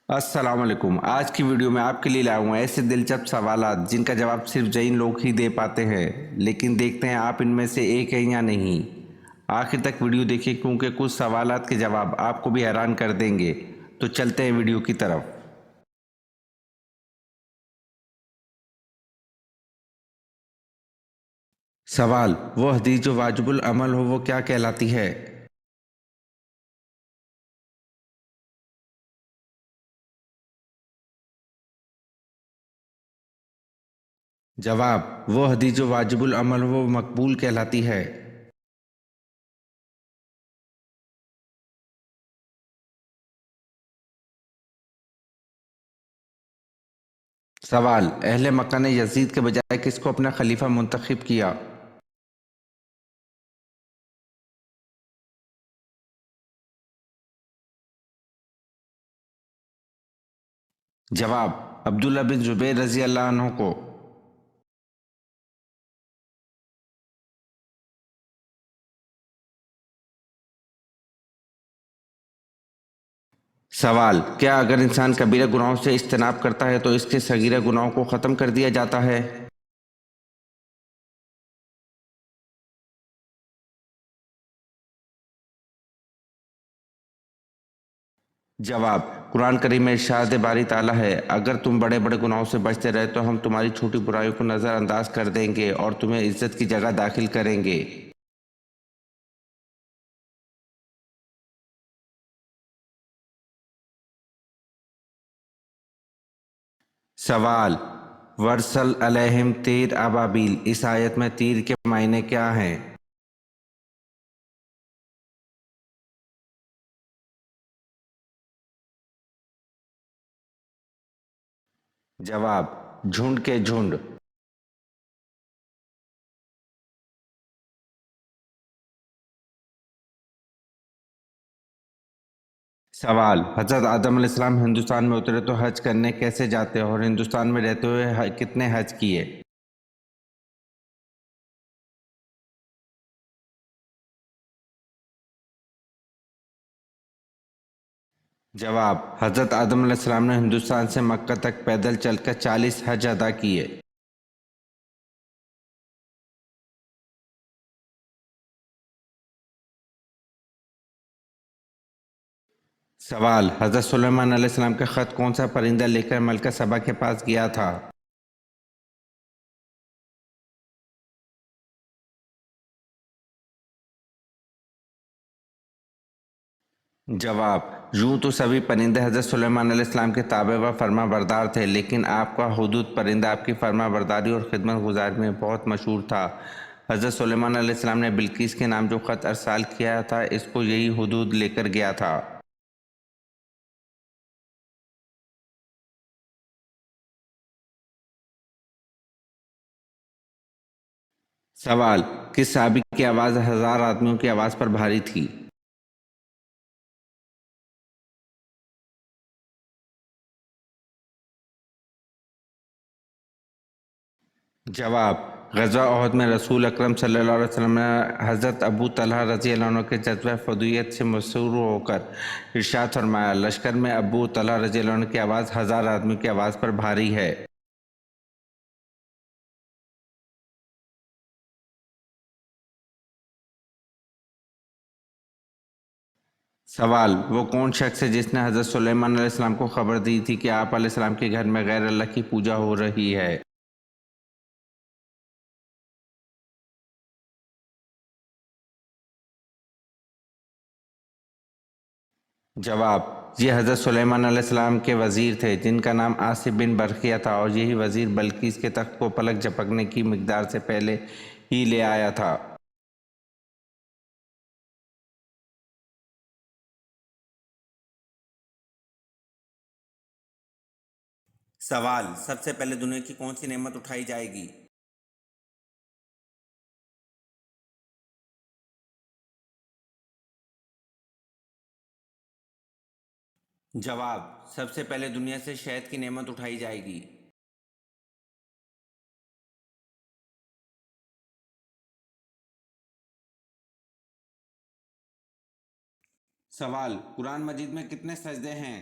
السلام علیکم۔ آج کی ویڈیو میں آپ کے لیے لایا ہوں ایسے دلچسپ سوالات جن کا جواب صرف جین لوگ ہی دے پاتے ہیں، لیکن دیکھتے ہیں آپ ان میں سے ایک ہیں یا نہیں۔ آخر تک ویڈیو دیکھیں کیونکہ کچھ سوالات کے جواب آپ کو بھی حیران کر دیں گے۔ تو چلتے ہیں ویڈیو کی طرف۔ سوال: وہ حدیث جو واجب العمل ہو وہ کیا کہلاتی ہے؟ جواب: وہ حدیث جو واجب العمل ہو وہ مقبول کہلاتی ہے۔ سوال: اہل مکہ نے یزید کے بجائے کس کو اپنا خلیفہ منتخب کیا؟ جواب: عبداللہ بن زبیر رضی اللہ عنہ کو۔ سوال: کیا اگر انسان کبیرہ گناہوں سے اجتناب کرتا ہے تو اس کے صغیرہ گناہوں کو ختم کر دیا جاتا ہے؟ جواب: قرآن کریم میں ارشاد باری تعالیٰ ہے، اگر تم بڑے بڑے گناہوں سے بچتے رہے تو ہم تمہاری چھوٹی برائیوں کو نظر انداز کر دیں گے اور تمہیں عزت کی جگہ داخل کریں گے۔ سوال: ورسل علیہم تیر ابابیل، اس آیت میں تیر کے معنی کیا ہیں؟ جواب: جھنڈ کے جھنڈ۔ سوال: حضرت آدم علیہ السلام ہندوستان میں اترے تو حج کرنے کیسے جاتے اور ہندوستان میں رہتے ہوئے کتنے حج کیے؟ جواب: حضرت آدم علیہ السلام نے ہندوستان سے مکہ تک پیدل چل کر 40 حج ادا کیے۔ سوال: حضرت سلیمان علیہ السلام کا خط کون سا پرندہ لے کر ملکہ سبا کے پاس گیا تھا؟ جواب: یوں تو سبھی پرندے حضرت سلیمان علیہ السلام کے تابع و فرما بردار تھے، لیکن آپ کا حدود پرندہ آپ کی فرما برداری اور خدمت گزاری میں بہت مشہور تھا۔ حضرت سلیمان علیہ السلام نے بلقیس کے نام جو خط ارسال کیا تھا اس کو یہی حدود لے کر گیا تھا۔ سوال: کس صحابی کی آواز 1000 آدمیوں کی آواز پر بھاری تھی؟ جواب: غزوہ احد میں رسول اکرم صلی اللہ علیہ وسلم نے حضرت ابو طلحہ رضی اللہ عنہ کے جذبہ فدیت سے مسرور ہو کر ارشاد فرمایا، لشکر میں ابو طلحہ رضی اللہ عنہ کی آواز 1000 آدمیوں کی آواز پر بھاری ہے۔ سوال: وہ کون شخص ہے جس نے حضرت سلیمان علیہ السلام کو خبر دی تھی کہ آپ علیہ السلام کے گھر میں غیر اللہ کی پوجا ہو رہی ہے؟ جواب: یہ حضرت سلیمان علیہ السلام کے وزیر تھے جن کا نام آصف بن برقیہ تھا، اور یہی وزیر بلقیس کے تخت کو پلک جھپکنے کی مقدار سے پہلے ہی لے آیا تھا۔ سوال: سب سے پہلے دنیا کی کون سی نعمت اٹھائی جائے گی؟ جواب: سب سے پہلے دنیا سے شہد کی نعمت اٹھائی جائے گی۔ سوال: قرآن مجید میں کتنے سجدے ہیں؟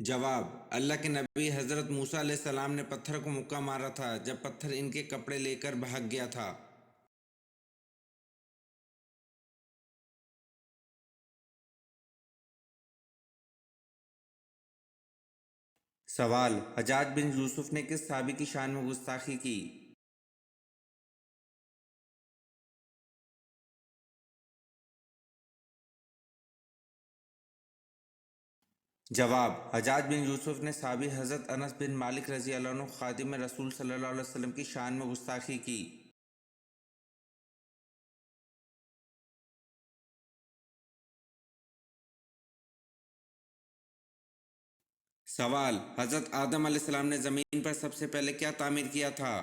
جواب: اللہ کے نبی حضرت موسیٰ علیہ السلام نے پتھر کو مکہ مارا تھا جب پتھر ان کے کپڑے لے کر بھاگ گیا تھا۔ سوال: حجاج بن یوسف نے کس صحابی کی شان میں گستاخی کی؟ جواب: حجاج بن یوسف نے صحابی حضرت انس بن مالک رضی اللہ عنہ خادم رسول صلی اللہ علیہ وسلم کی شان میں گستاخی کی۔ سوال: حضرت آدم علیہ السلام نے زمین پر سب سے پہلے کیا تعمیر کیا تھا؟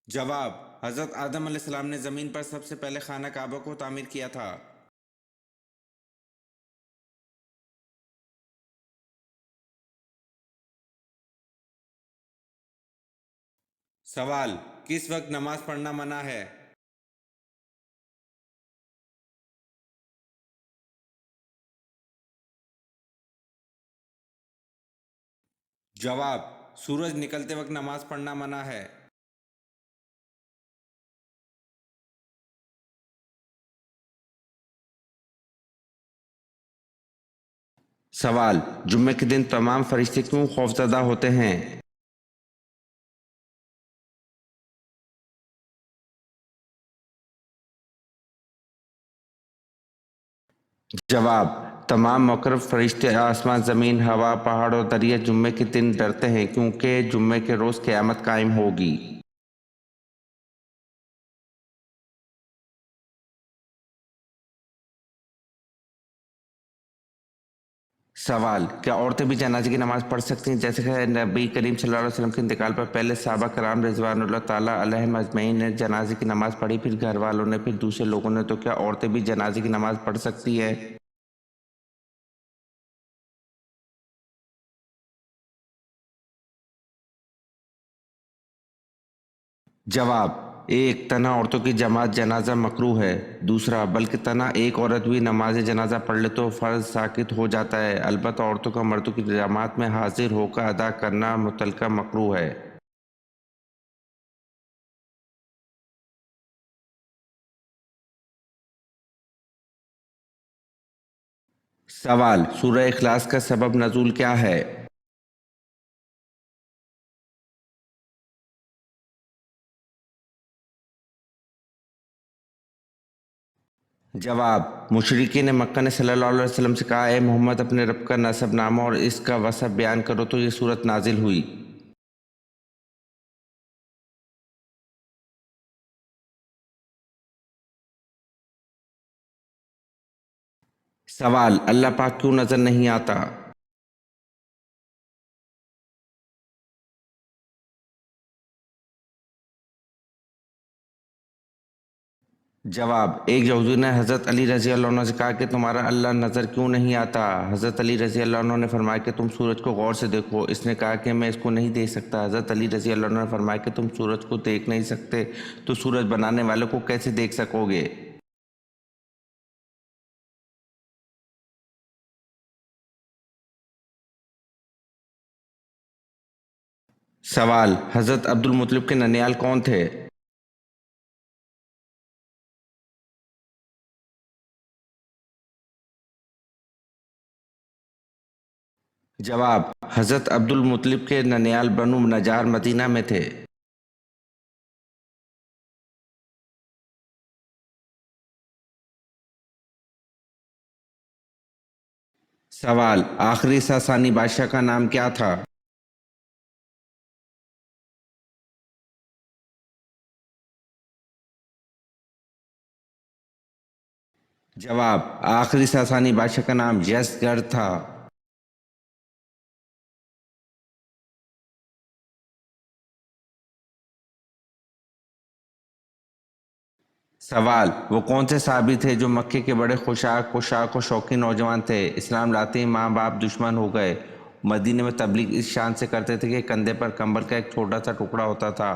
جواب: حضرت آدم علیہ السلام نے زمین پر سب سے پہلے خانہ کعبہ کو تعمیر کیا تھا۔ سوال: کس وقت نماز پڑھنا منع ہے؟ جواب: سورج نکلتے وقت نماز پڑھنا منع ہے۔ سوال: جمعے کے دن تمام فرشتے کیوں خوفزدہ ہوتے ہیں؟ جواب: تمام مقرب فرشتے آسمان، زمین، ہوا، پہاڑ اور دریا جمعے کے دن ڈرتے ہیں کیونکہ جمعے کے روز قیامت قائم ہوگی۔ سوال: کیا عورتیں بھی جنازے کی نماز پڑھ سکتی ہیں جیسے کہ نبی کریم صلی اللہ علیہ وسلم کے انتقال پر پہلے صحابہ کرام رضوان اللہ تعالیٰ علیہم اجمعین نے جنازے کی نماز پڑھی، پھر گھر والوں نے، پھر دوسرے لوگوں نے، تو کیا عورتیں بھی جنازے کی نماز پڑھ سکتی ہیں؟ جواب: ایک، تنہا عورتوں کی جماعت جنازہ مکروہ ہے۔ دوسرا، بلکہ تنہا ایک عورت بھی نماز جنازہ پڑھ لے تو فرض ساقط ہو جاتا ہے، البتہ عورتوں کا مردوں کی جماعت میں حاضر ہو کر ادا کرنا مطلقہ مکروہ ہے۔ سوال: سورہ اخلاص کا سبب نزول کیا ہے؟ جواب: مشرکین مکہ نے صلی اللہ علیہ وسلم سے کہا، اے محمد اپنے رب کا نسب نامہ اور اس کا وصف بیان کرو، تو یہ صورت نازل ہوئی۔ سوال: اللہ پاک کیوں نظر نہیں آتا؟ جواب: ایک یہودی نے حضرت علی رضی اللہ عنہ سے کہا کہ تمہارا اللہ نظر کیوں نہیں آتا؟ حضرت علی رضی اللہ عنہ نے فرمایا کہ تم سورج کو غور سے دیکھو۔ اس نے کہا کہ میں اس کو نہیں دیکھ سکتا۔ حضرت علی رضی اللہ عنہ نے فرمایا کہ تم سورج کو دیکھ نہیں سکتے تو سورج بنانے والے کو کیسے دیکھ سکو گے؟ سوال: حضرت عبد المطلب کے ننیال کون تھے؟ جواب: حضرت عبد المطلب کے ننیال بنو نجار مدینہ میں تھے۔ سوال: آخری ساسانی بادشاہ کا نام کیا تھا؟ جواب: آخری ساسانی بادشاہ کا نام یزگرد تھا۔ سوال: وہ کون سے صحابی تھے جو مکے کے بڑے خوشاک و شوقین نوجوان تھے؟ اسلام لاتے ہی ماں باپ دشمن ہو گئے۔ مدینے میں تبلیغ اس شان سے کرتے تھے کہ کندھے پر کمبل کا ایک چھوٹا سا ٹکڑا ہوتا تھا۔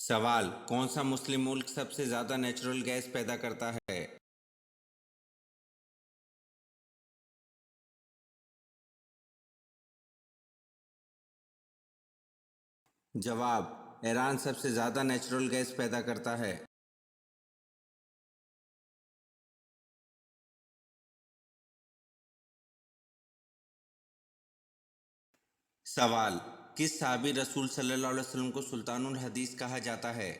سوال: کون سا مسلم ملک سب سے زیادہ نیچرل گیس پیدا کرتا ہے؟ جواب: ایران سب سے زیادہ نیچرل گیس پیدا کرتا ہے۔ سوال: کس صحابی رسول صلی اللہ علیہ وسلم کو سلطان الحدیث کہا جاتا ہے؟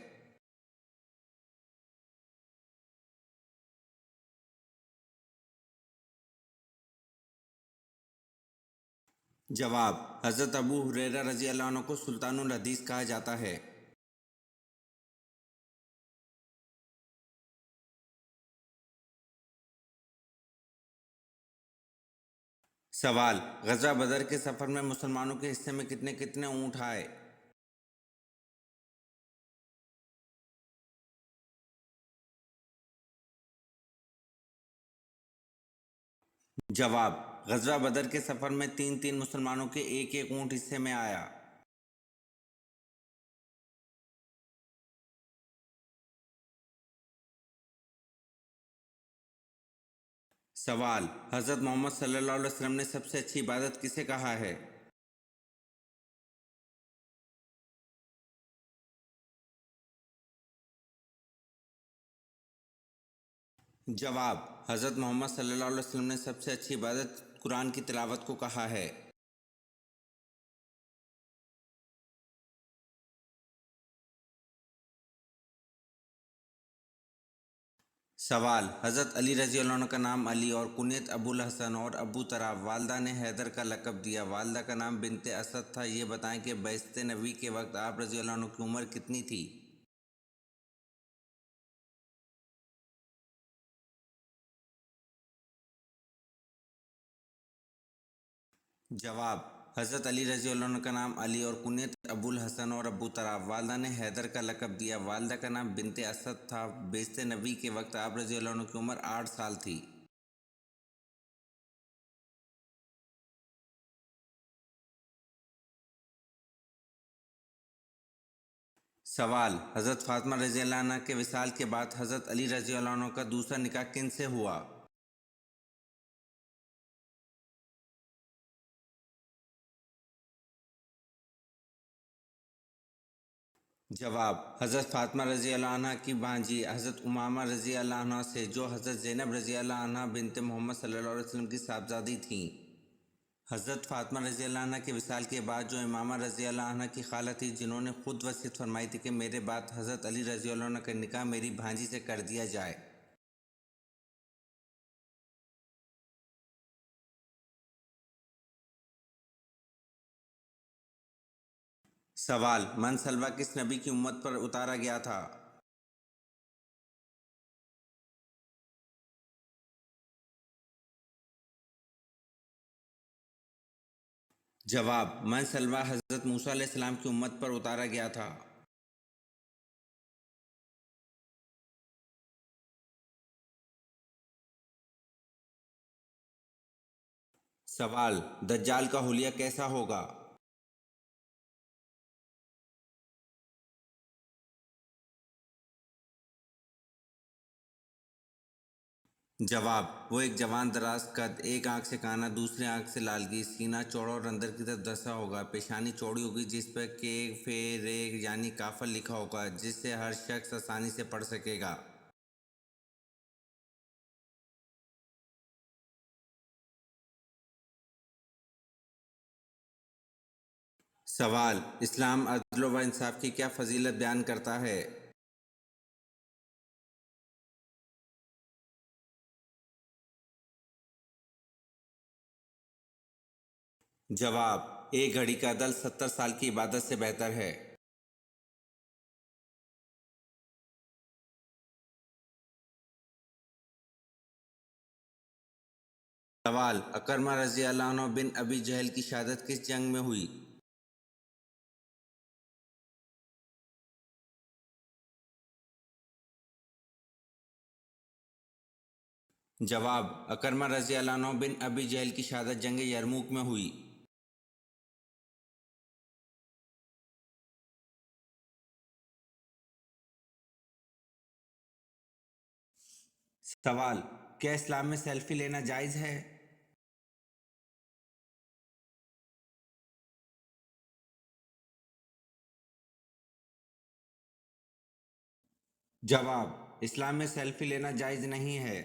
جواب: حضرت ابو ہریرہ رضی اللہ عنہ کو سلطان الحدیث کہا جاتا ہے۔ سوال: غزوہ بدر کے سفر میں مسلمانوں کے حصے میں کتنے کتنے اونٹ آئے؟ جواب: غزوہ بدر کے سفر میں تین تین مسلمانوں کے ایک ایک اونٹ حصے میں آیا۔ سوال: حضرت محمد صلی اللہ علیہ وسلم نے سب سے اچھی عبادت کسے کہا ہے؟ جواب: حضرت محمد صلی اللہ علیہ وسلم نے سب سے اچھی عبادت قرآن کی تلاوت کو کہا ہے۔ سوال: حضرت علی رضی اللہ عنہ کا نام علی اور کنیت ابو الحسن اور ابو تراب، والدہ نے حیدر کا لقب دیا، والدہ کا نام بنت اسد تھا، یہ بتائیں کہ بعثت نبی کے وقت آپ رضی اللہ عنہ کی عمر کتنی تھی؟ جواب: حضرت علی رضی اللہ عنہ کا نام علی اور کنیت ابو الحسن اور ابو تراب، والدہ نے حیدر کا لقب دیا، والدہ کا نام بنت اسد تھا، بعثت نبی کے وقت آپ رضی اللہ عنہ کی عمر 8 سال تھی۔ سوال: حضرت فاطمہ رضی اللہ عنہ کے وصال کے بعد حضرت علی رضی اللہ عنہ کا دوسرا نکاح کن سے ہوا؟ جواب: حضرت فاطمہ رضی اللہ عنہ کی بھانجی حضرت امامہ رضی اللہ عنہ سے، جو حضرت زینب رضی اللہ عنہ بنت محمد صلی اللہ علیہ وسلم کی صاحبزادی تھیں۔ حضرت فاطمہ رضی اللہ عنہ کے وصال کے بعد جو امامہ رضی اللہ عنہ کی خالہ تھی، جنہوں نے خود وصیت فرمائی تھی کہ میرے بعد حضرت علی رضی اللہ عنہ کا نکاح میری بھانجی سے کر دیا جائے۔ سوال: من سلوہ کس نبی کی امت پر اتارا گیا تھا؟ جواب: من سلوہ حضرت موسیٰ علیہ السلام کی امت پر اتارا گیا تھا۔ سوال: دجال کا حلیہ کیسا ہوگا؟ جواب: وہ ایک جوان دراز قد، ایک آنکھ سے کانا، دوسری آنکھ سے لالگی، سینہ چوڑا اور اندر کی طرف دھنسا ہوگا، پیشانی چوڑی ہوگی جس پر کے فے رے یعنی کافر لکھا ہوگا، جس سے ہر شخص آسانی سے پڑھ سکے گا۔ سوال: اسلام عدل و انصاف کی کیا فضیلت بیان کرتا ہے؟ جواب: ایک گھڑی کا عدل 70 سال کی عبادت سے بہتر ہے۔ سوال: اکرمہ رضی اللہ عنہ بن ابی جہل کی شہادت کس جنگ میں ہوئی؟ جواب: اکرمہ رضی اللہ عنہ بن ابی جہل کی شہادت جنگ یرموک میں ہوئی۔ سوال: کیا اسلام میں سیلفی لینا جائز ہے؟ جواب: اسلام میں سیلفی لینا جائز نہیں ہے۔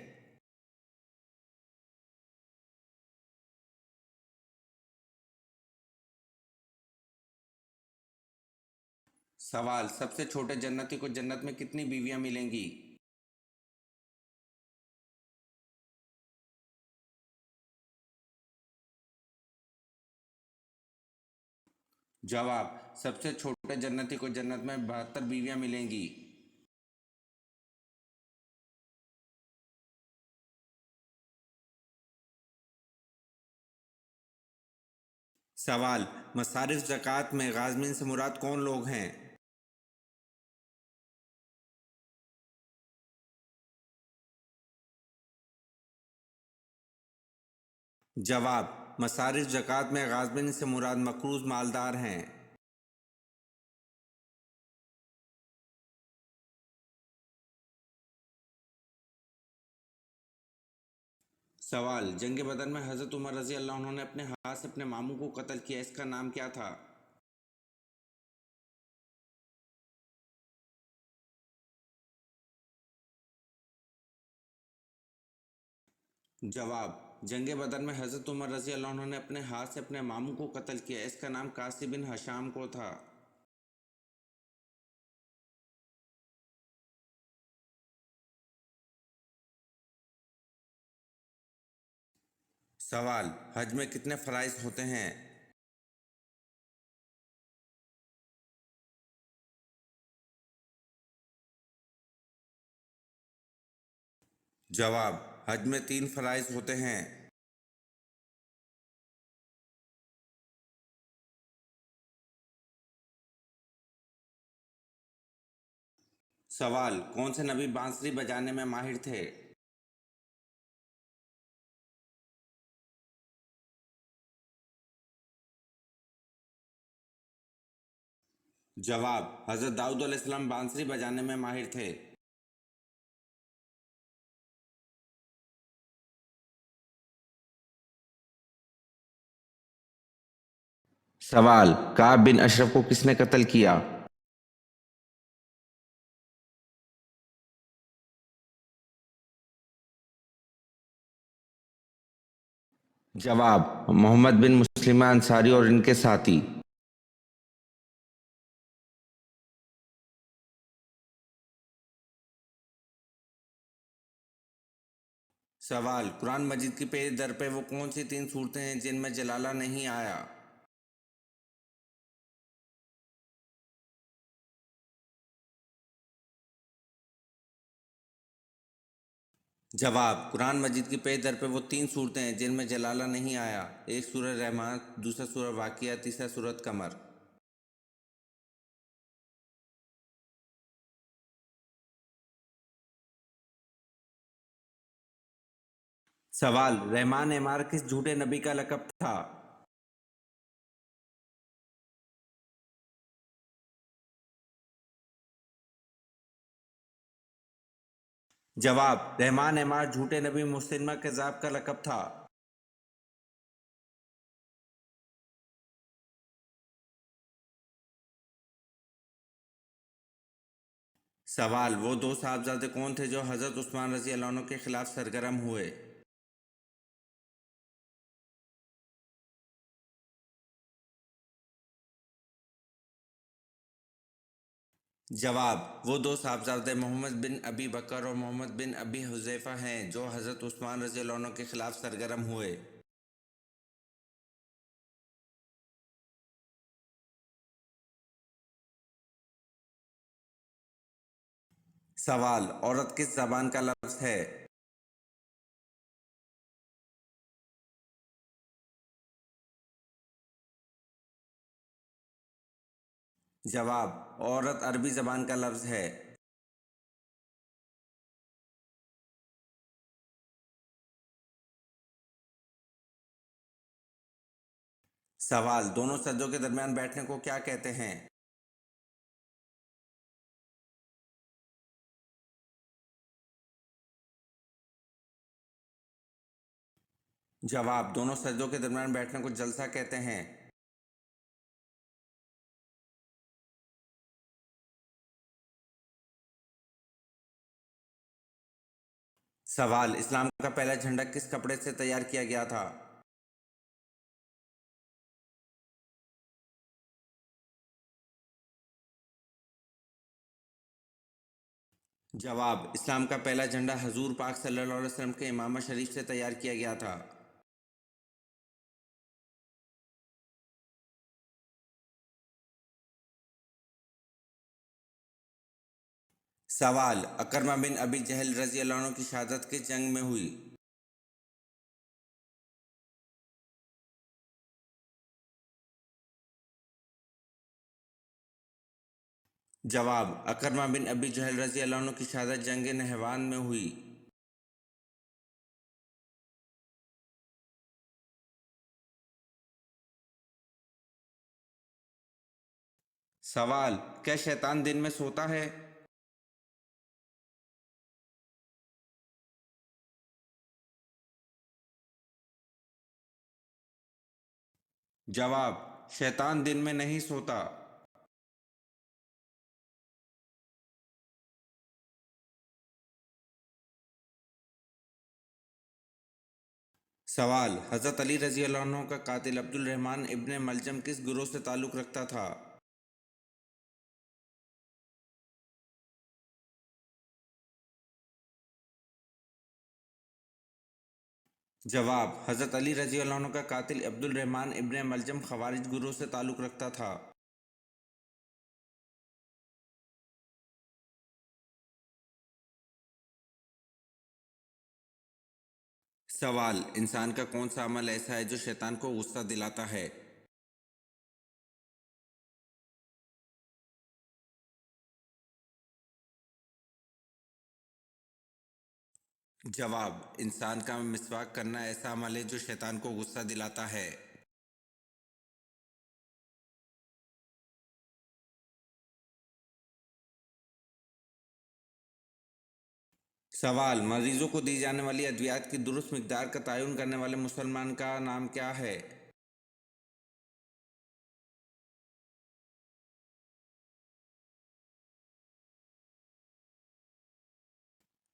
سوال: سب سے چھوٹے جنتی کو جنت میں کتنی بیویاں ملیں گی؟ جواب: سب سے چھوٹے جنتی کو جنت میں 72 بیویاں ملیں گی۔ سوال: مصارف زکوٰۃ میں غازمین سے مراد کون لوگ ہیں؟ جواب: مصارف زکوٰۃ میں غازمین سے مراد مقروض مالدار ہیں۔ سوال: جنگ بدر میں حضرت عمر رضی اللہ عنہ نے اپنے ہاتھ سے اپنے ماموں کو قتل کیا، اس کا نام کیا تھا؟ جواب: جنگ بدر میں حضرت عمر رضی اللہ عنہ نے اپنے ہاتھ سے اپنے ماموں کو قتل کیا، اس کا نام قاسم بن ہشام کو تھا۔ سوال: حج میں کتنے فرائض ہوتے ہیں؟ جواب: حج میں 3 فرائض ہوتے ہیں۔ سوال: کون سے نبی بانسری بجانے میں ماہر تھے؟ جواب: حضرت داؤد علیہ السلام بانسری بجانے میں ماہر تھے۔ سوال: کعب بن اشرف کو کس نے قتل کیا؟ جواب: محمد بن مسلمہ انصاری اور ان کے ساتھی۔ سوال: قرآن مجید کی پیج در پہ وہ کون سی 3 صورتیں ہیں جن میں جلالہ نہیں آیا؟ جواب: قرآن مجید کی پیج در پہ وہ 3 صورتیں ہیں جن میں جلالہ نہیں آیا، ایک سورہ رحمان، دوسرا سورہ واقعہ، تیسرا سورۃ قمر۔ سوال: رحمان عمار کس جھوٹے نبی کا لقب تھا؟ جواب: رحمان عمار جھوٹے نبی مسلمہ کذاب کا لقب تھا۔ سوال: وہ 2 صاحبزادے کون تھے جو حضرت عثمان رضی اللہ عنہ کے خلاف سرگرم ہوئے؟ جواب: وہ 2 صاحبزادے محمد بن ابی بکر اور محمد بن ابی حذیفہ ہیں جو حضرت عثمان رضی اللہ عنہ کے خلاف سرگرم ہوئے۔ سوال: عورت کس زبان کا لفظ ہے؟ جواب: عورت عربی زبان کا لفظ ہے۔ سوال: دونوں سجدوں کے درمیان بیٹھنے کو کیا کہتے ہیں؟ جواب: دونوں سجدوں کے درمیان بیٹھنے کو جلسہ کہتے ہیں۔ سوال: اسلام کا پہلا جھنڈا کس کپڑے سے تیار کیا گیا تھا؟ جواب: اسلام کا پہلا جھنڈا حضور پاک صلی اللہ علیہ وسلم کے امامہ شریف سے تیار کیا گیا تھا۔ سوال: اکرمہ بن ابی جہل رضی اللہ عنہ کی شہادت کس جنگ میں ہوئی؟ جواب: اکرمہ بن ابی جہل رضی اللہ عنہ کی شہادت جنگ نہروان میں ہوئی۔ سوال: کیا شیطان دن میں سوتا ہے؟ جواب: شیطان دن میں نہیں سوتا۔ سوال: حضرت علی رضی اللہ عنہ کا قاتل عبد الرحمن ابن ملجم کس گروہ سے تعلق رکھتا تھا؟ جواب: حضرت علی رضی اللہ عنہ کا قاتل عبد الرحمن ابن ملجم خوارج گروہ سے تعلق رکھتا تھا۔ سوال: انسان کا کون سا عمل ایسا ہے جو شیطان کو غصہ دلاتا ہے؟ جواب: انسان کا مسواک کرنا ایسا عمل ہے جو شیطان کو غصہ دلاتا ہے۔ سوال: مریضوں کو دی جانے والی ادویات کی درست مقدار کا تعین کرنے والے مسلمان کا نام کیا ہے؟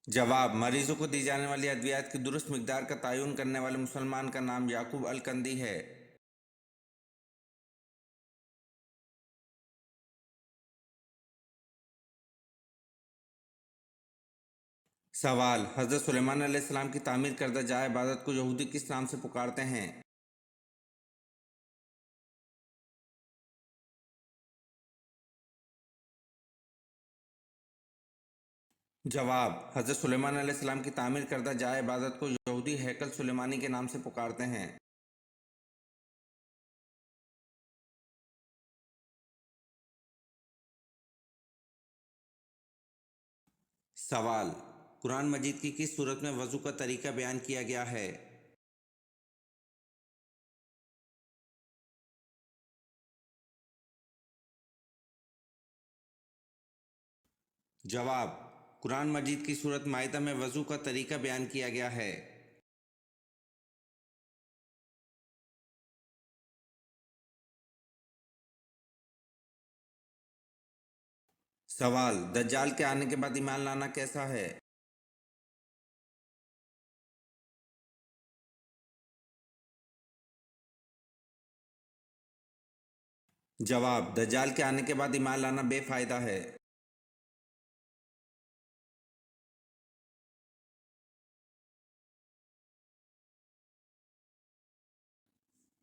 جواب: مریضوں کو دی جانے والی ادویات کی درست مقدار کا تعین کرنے والے مسلمان کا نام یعقوب الکندی ہے۔ سوال: حضرت سلیمان علیہ السلام کی تعمیر کردہ جائے عبادت کو یہودی کس نام سے پکارتے ہیں؟ جواب: حضرت سلیمان علیہ السلام کی تعمیر کردہ جائے عبادت کو یہودی ہیکل سلیمانی کے نام سے پکارتے ہیں۔ سوال: قرآن مجید کی کس صورت میں وضو کا طریقہ بیان کیا گیا ہے؟ جواب: قرآن مجید کی سورۃ مائدہ میں وضو کا طریقہ بیان کیا گیا ہے۔ سوال: دجال کے آنے کے بعد ایمان لانا کیسا ہے؟ جواب: دجال کے آنے کے بعد ایمان لانا بے فائدہ ہے۔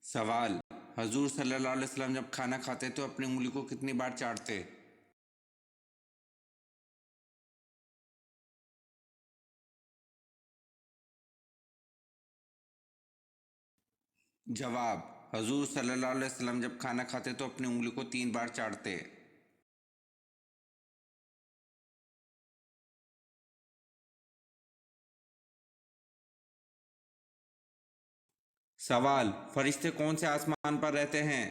سوال: حضور صلی اللہ علیہ وسلم جب کھانا کھاتے تو اپنی انگلی کو کتنی بار چاٹتے؟ جواب: حضور صلی اللہ علیہ وسلم جب کھانا کھاتے تو اپنی انگلی کو 3 بار چاٹتے۔ سوال: فرشتے کون سے آسمان پر رہتے ہیں؟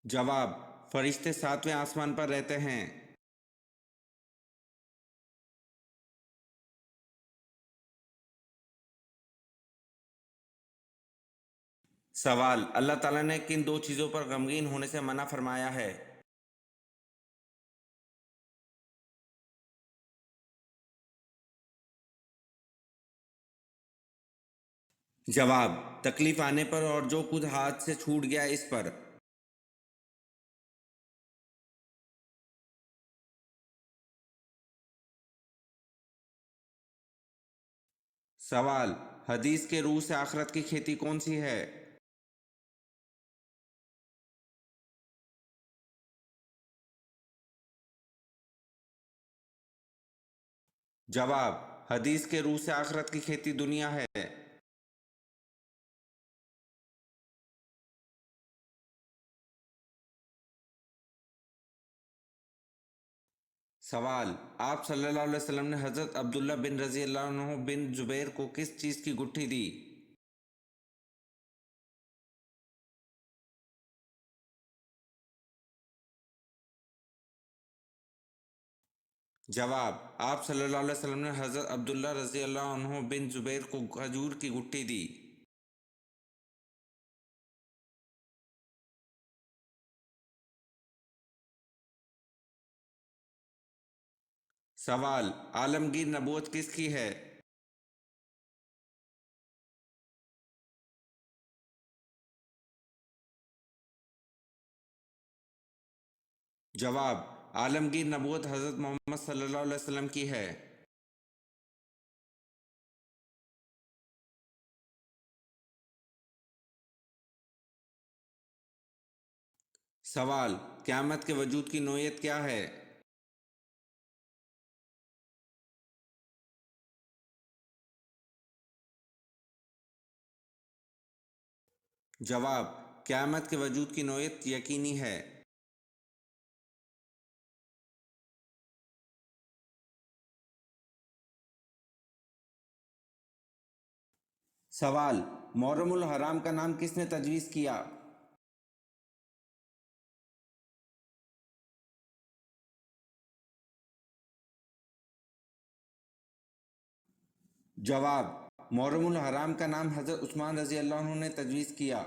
جواب: فرشتے ساتویں آسمان پر رہتے ہیں۔ سوال: اللہ تعالیٰ نے کن دو چیزوں پر غمگین ہونے سے منع فرمایا ہے؟ جواب: تکلیف آنے پر اور جو خود ہاتھ سے چھوٹ گیا اس پر۔ سوال: حدیث کے روح سے آخرت کی کھیتی کون سی ہے؟ جواب: حدیث کے روح سے آخرت کی کھیتی دنیا ہے۔ سوال: آپ صلی اللہ علیہ وسلم نے حضرت عبداللہ بن رضی اللہ عنہ بن زبیر کو کس چیز کی گٹھی دی؟ جواب: آپ صلی اللہ علیہ وسلم نے حضرت عبداللہ رضی اللہ عنہ بن زبیر کو کھجور کی گٹھی دی۔ سوال: عالمگیر نبوت کس کی ہے؟ جواب: عالمگیر نبوت حضرت محمد صلی اللہ علیہ وسلم کی ہے۔ سوال: قیامت کے وجود کی نوعیت کیا ہے؟ جواب: قیامت کے وجود کی نوعیت یقینی ہے۔ سوال: محرم الحرام کا نام کس نے تجویز کیا؟ جواب: محرم الحرام کا نام حضرت عثمان رضی اللہ عنہ نے تجویز کیا۔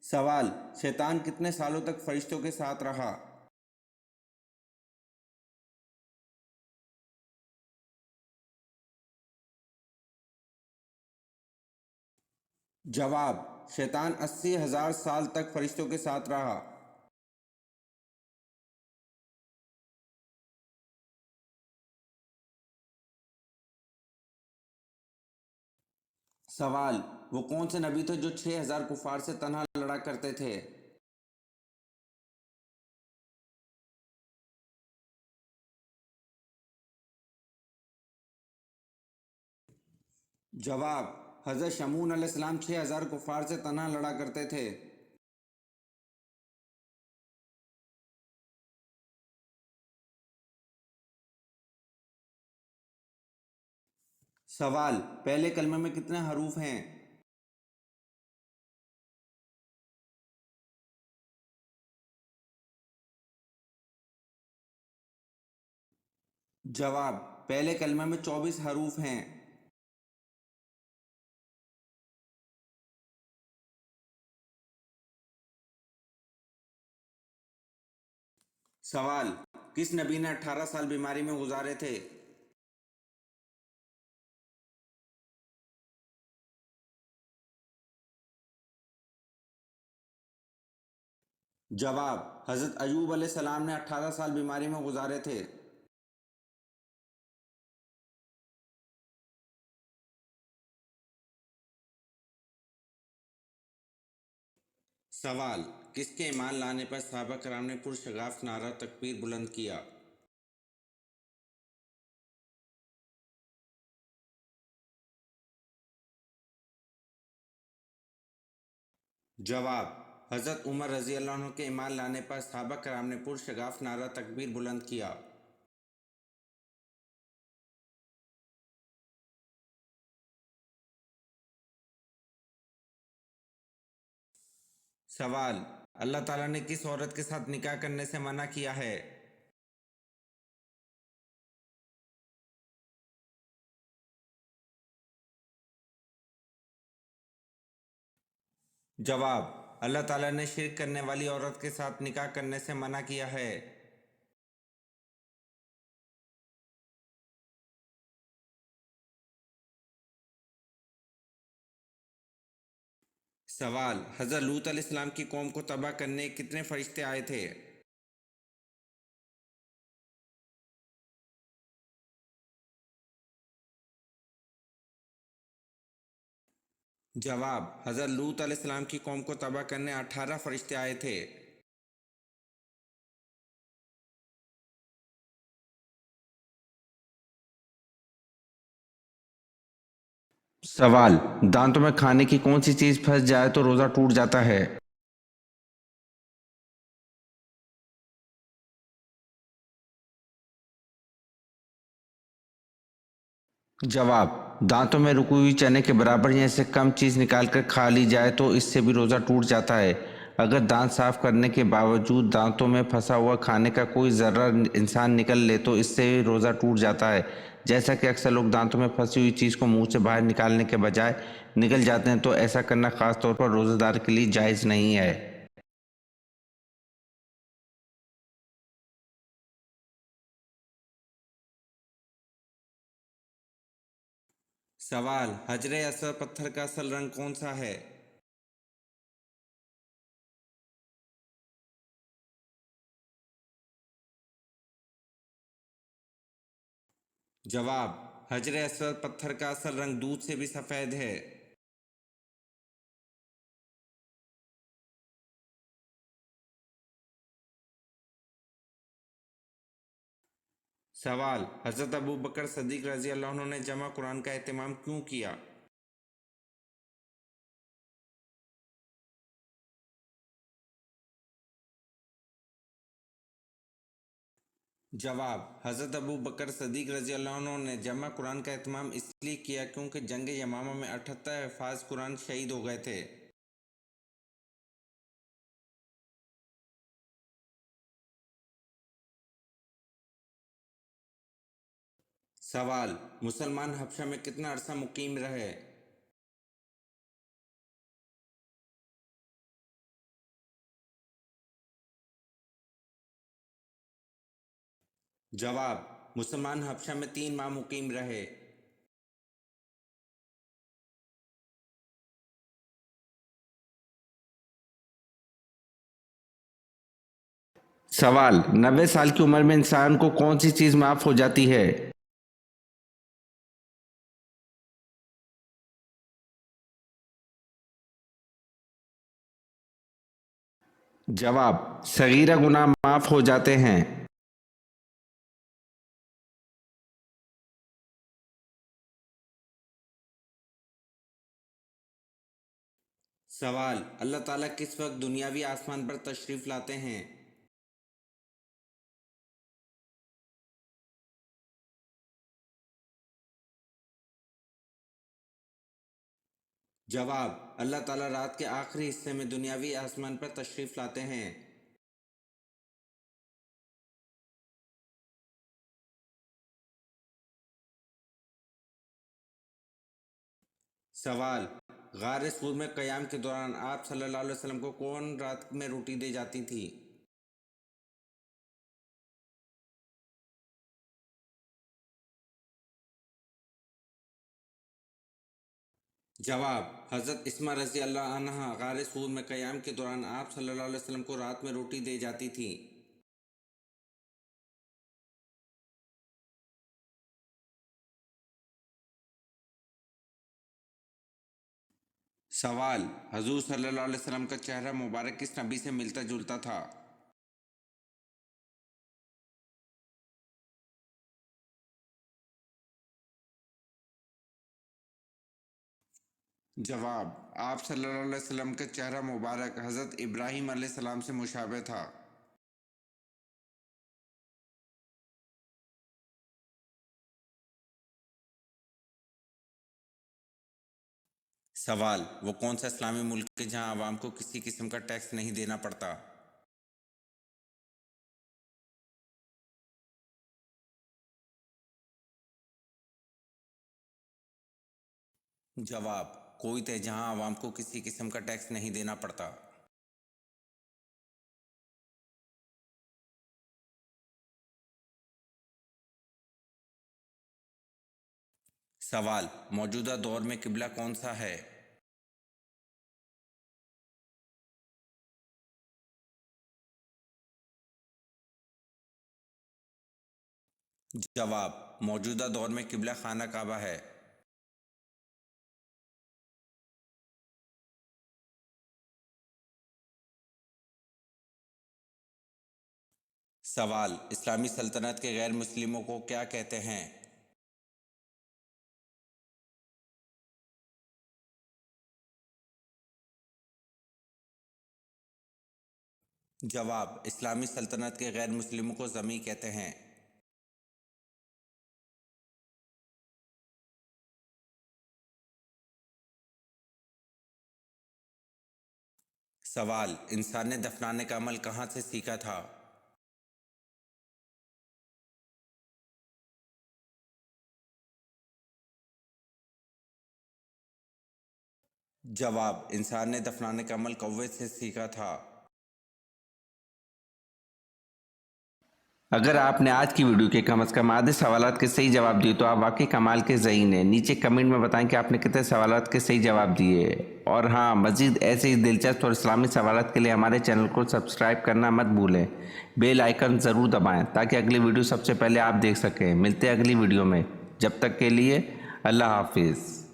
سوال: شیطان کتنے سالوں تک فرشتوں کے ساتھ رہا؟ جواب: شیطان 80,000 سال تک فرشتوں کے ساتھ رہا۔ سوال: وہ کون سے نبی تھے جو 6,000 کفار سے تنہا لڑا کرتے تھے؟ جواب: حضرت شمعون علیہ السلام 6,000 کفار سے تنہا لڑا کرتے تھے۔ سوال: پہلے کلمے میں کتنے حروف ہیں؟ جواب: پہلے کلمے میں 24 حروف ہیں۔ سوال: کس نبی نے 18 سال بیماری میں گزارے تھے؟ جواب: حضرت ایوب علیہ السلام نے 18 سال بیماری میں گزارے تھے۔ سوال: کس کے ایمان لانے پر صحابہ کرام نے پرشگاف نعرہ تکبیر بلند کیا؟ جواب: حضرت عمر رضی اللہ عنہ کے ایمان لانے پر صحابہ کرام نے پرشگاف نعرہ تکبیر بلند کیا۔ سوال: اللہ تعالیٰ نے کس عورت کے ساتھ نکاح کرنے سے منع کیا ہے؟ جواب: اللہ تعالیٰ نے شرک کرنے والی عورت کے ساتھ نکاح کرنے سے منع کیا ہے۔ سوال: حضرت لوط علیہ السلام کی قوم کو تباہ کرنے کتنے فرشتے آئے تھے؟ جواب: حضرت لوط علیہ السلام کی قوم کو تباہ کرنے 18 فرشتے آئے تھے۔ سوال: دانتوں میں کھانے کی کون سی چیز پھنس جائے تو روزہ ٹوٹ جاتا ہے؟ جواب: دانتوں میں رکی ہوئی چنے کے برابر یا اس سے کم چیز نکال کر کھا لی جائے تو اس سے بھی روزہ ٹوٹ جاتا ہے۔ اگر دانت صاف کرنے کے باوجود دانتوں میں پھنسا ہوا کھانے کا کوئی ذرہ انسان نکل لے تو اس سے روزہ ٹوٹ جاتا ہے۔ جیسا کہ اکثر لوگ دانتوں میں پھنسی ہوئی چیز کو منہ سے باہر نکالنے کے بجائے نگل جاتے ہیں، تو ایسا کرنا خاص طور پر روزہ دار کے لیے جائز نہیں ہے۔ سوال: حجر اسود پتھر کا اصل رنگ کون سا ہے؟ جواب: حجر اسود پتھر کا اصل رنگ دودھ سے بھی سفید ہے۔ سوال: حضرت ابوبکر صدیق رضی اللہ عنہ نے جمع قرآن کا اہتمام کیوں کیا؟ جواب: حضرت ابوبکر صدیق رضی اللہ عنہ نے جمع قرآن کا اہتمام اس لیے کیا کیونکہ جنگ یمامہ میں 78 حفاظ قرآن شہید ہو گئے تھے۔ سوال: مسلمان حبشہ میں کتنا عرصہ مقیم رہے؟ جواب: مسلمان حبشہ میں 3 ماہ مقیم رہے۔ سوال: 90 سال کی عمر میں انسان کو کون سی چیز معاف ہو جاتی ہے؟ جواب: صغیرہ گناہ معاف ہو جاتے ہیں۔ سوال: اللہ تعالیٰ کس وقت دنیاوی آسمان پر تشریف لاتے ہیں؟ جواب: اللہ تعالیٰ رات کے آخری حصے میں دنیاوی آسمان پر تشریف لاتے ہیں۔ سوال: غار سور میں قیام کے دوران آپ صلی اللہ علیہ وسلم کو کون رات میں روٹی دے جاتی تھی؟ جواب: حضرت اسمہ رضی اللہ عنہا غار سور میں قیام کے دوران آپ صلی اللہ علیہ وسلم کو رات میں روٹی دے جاتی تھی۔ سوال: حضور صلی اللہ علیہ وسلم کا چہرہ مبارک کس نبی سے ملتا جلتا تھا؟ جواب: آپ صلی اللہ علیہ وسلم کا چہرہ مبارک حضرت ابراہیم علیہ السلام سے مشابہ تھا۔ سوال: وہ کون سا اسلامی ملک ہے جہاں عوام کو کسی قسم کا ٹیکس نہیں دینا پڑتا؟ جواب: کویت ہے جہاں عوام کو کسی قسم کا ٹیکس نہیں دینا پڑتا۔ سوال: موجودہ دور میں قبلہ کون سا ہے؟ جواب: موجودہ دور میں قبلہ خانہ کعبہ ہے۔ سوال: اسلامی سلطنت کے غیر مسلموں کو کیا کہتے ہیں؟ جواب: اسلامی سلطنت کے غیر مسلموں کو ذمی کہتے ہیں۔ سوال: انسان نے دفنانے کا عمل کہاں سے سیکھا تھا؟ جواب: انسان نے دفنانے کا عمل کوے سے سیکھا تھا۔ اگر آپ نے آج کی ویڈیو کے کم از کم آدھے سوالات کے صحیح جواب دیے تو آپ واقعی کمال کے ذہین ہیں۔ نیچے کمنٹ میں بتائیں کہ آپ نے کتنے سوالات کے صحیح جواب دیے، اور ہاں، مزید ایسے ہی دلچسپ اور اسلامی سوالات کے لیے ہمارے چینل کو سبسکرائب کرنا مت بھولیں۔ بیل آئیکن ضرور دبائیں تاکہ اگلی ویڈیو سب سے پہلے آپ دیکھ سکیں۔ ملتے ہیں اگلی ویڈیو میں، جب تک کے لیے اللہ حافظ۔